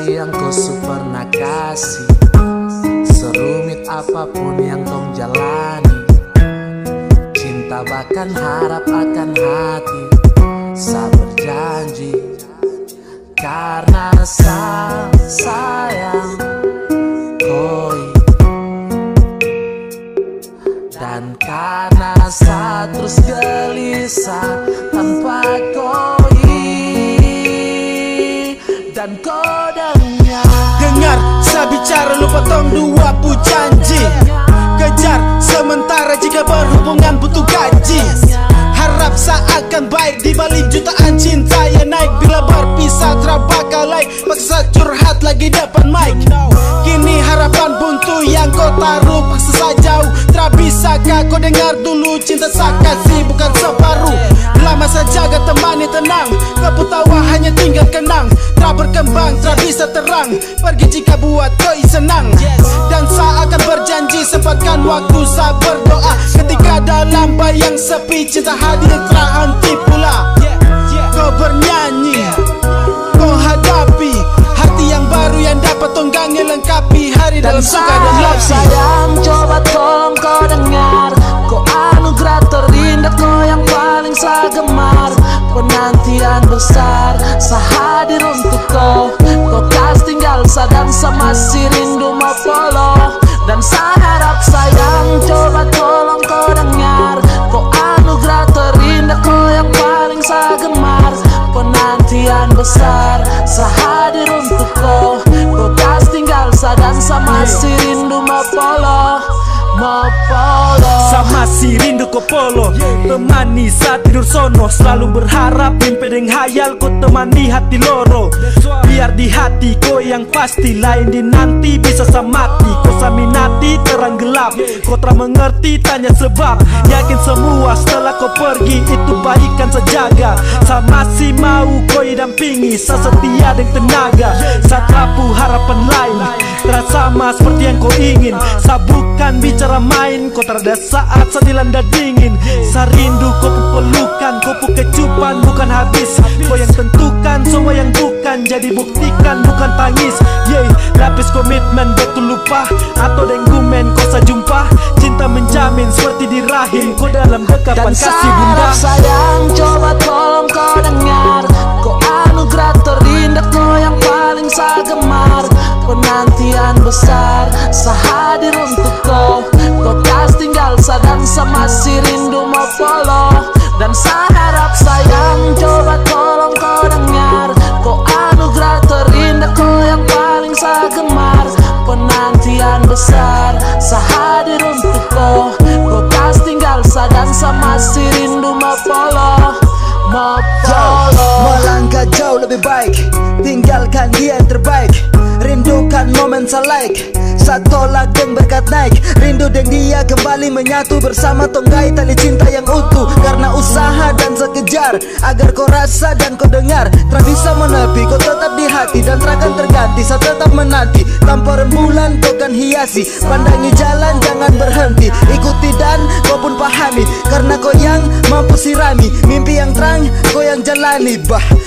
sayang kau pernah kasih. Serumit apapun yang kau jalani, cinta bahkan harap akan hati. Saya berjanji karena sayang koi, dan karena saya terus gelisah tanpa koi. Dan kau dengar saya bicara lupa tong dua janji. Kejar sementara jika berhubungan butuh gaji. Harap seakan baik di balik jutaan cinta yang naik. Bila berpisah terbakar like, paksa curhat lagi depan mic. Kini harapan buntu yang kau taruh paksa saya jauh. Tak bisakah kau dengar dulu, cinta saya kasih bukan separuh. Lama saya jaga temani tenang, kau tawa hanya tinggal kenang. Tak berkembang, tak bisa terang, pergi jika buat kau senang. Dan saya akan berjanji sempatkan waktu saya berdoa. Ketika dalam bayang sepi, cinta hadir terhenti pula. Kau bernyanyi, kau hadapi hati yang baru yang dapat tonggangi lengkapi hari dalam suka dan letih. Sayang coba tolong kau dengar, kau anugerah terindah, kau yang paling saya gemar. Penantian besar saya hadir untuk kau. Kau kas tinggal saya dan saya masih rindu mau follow. Dan saya harap sayang coba tolong kau dengar, kau anugerah terindah, kau yang paling saya gemar. Penantian besar saya hadir untuk kau. Kau kas tinggal saya dan saya masih rindu mau follow. Sama si rindu kau polo, temani saat tidur sono. Selalu berharap mimpi dengan hayal kau temani hati loro. Biar di hati kau yang pasti, lain di nanti bisa samati. Kau saminati terang gelap, kau tak mengerti tanya sebab. Yakin semua setelah kau pergi itu baikan sejaga. Saya masih mau kau dampingi, saya setia dengan tenaga. Saat rapuh harapan lain terasa sama seperti yang kau ingin. Saya bukan bicara main, kau terada saat saya dilanda dingin. Saya rindu kau pelukan, kau kecupan bukan habis. Kau yang tentukan semua yang bukan, jadi buktikan bukan tangis. Lapis komitmen betul lupa atau denggumen kau saya jumpa. Cinta menjamin seperti di rahim, kau dalam dekapan kasih bunda. Dan sayang coba tolong kau dengar, kau anugerah terindah, kau yang paling saya gemar. Penantian besar saya hadir untuk kau. Kau kas tinggal saya dan saya masih rindu mau follow. Dan saya harap sayang coba tolong kau dengar, kau anugerah terindah, kau yang paling saya gemar. Penantian besar saya hadir untuk kau. Kau kas tinggal saya dan saya masih rindu mau follow. Melangkah jauh lebih baik, tinggalkan dia yang terbaik. Rindukan momen saya like, saat tolak dan berkat naik. Rindu dan dia kembali menyatu bersama tonggai tali cinta yang utuh. Karena usaha dan sekejar agar kau rasa dan kau dengar. Tak bisa menepi, kau tetap di hati dan takkan terganti. Saya tetap menanti, tanpa rembulan kau kan hiasi. Pandangi jalan jangan berhenti, ikuti dan kau pun pahami. Karena kau yang mampu sirami mimpi yang terang, kau yang jalani.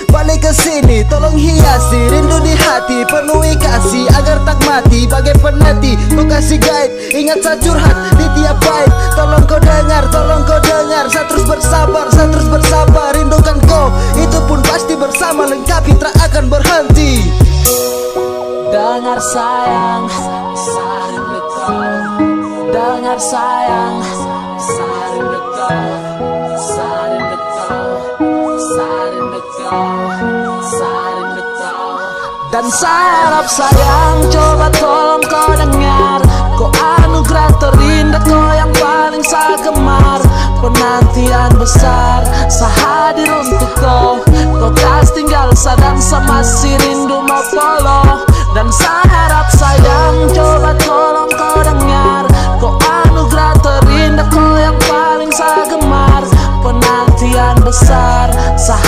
Balik ke sini, tolong hiasi rindu di hati, penuhi kasih agar tak mati. Bagai penati, kau kasih guide, ingat saya curhat di tiap bait. Tolong kau dengar, saya terus bersabar, saya terus bersabar. Rindukan kau, itu pun pasti bersama lengkapi, tak akan berhenti. Dengar sayang, saya rindu kau. Dengar sayang, saya rindu kau. Saya rindu kau, saya rindu kau, saya rindu kau. Dan saya harap sayang coba tolong kau dengar, kau anugerah terindah, kau yang paling saya gemar. Penantian besar saya hadir untuk kau. Kau kas tinggal saya dan saya masih rindu mau follow. Dan saya harap sayang coba tolong kau dengar, kau anugerah terindah, kau yang paling saya gemar. Penantian besar saya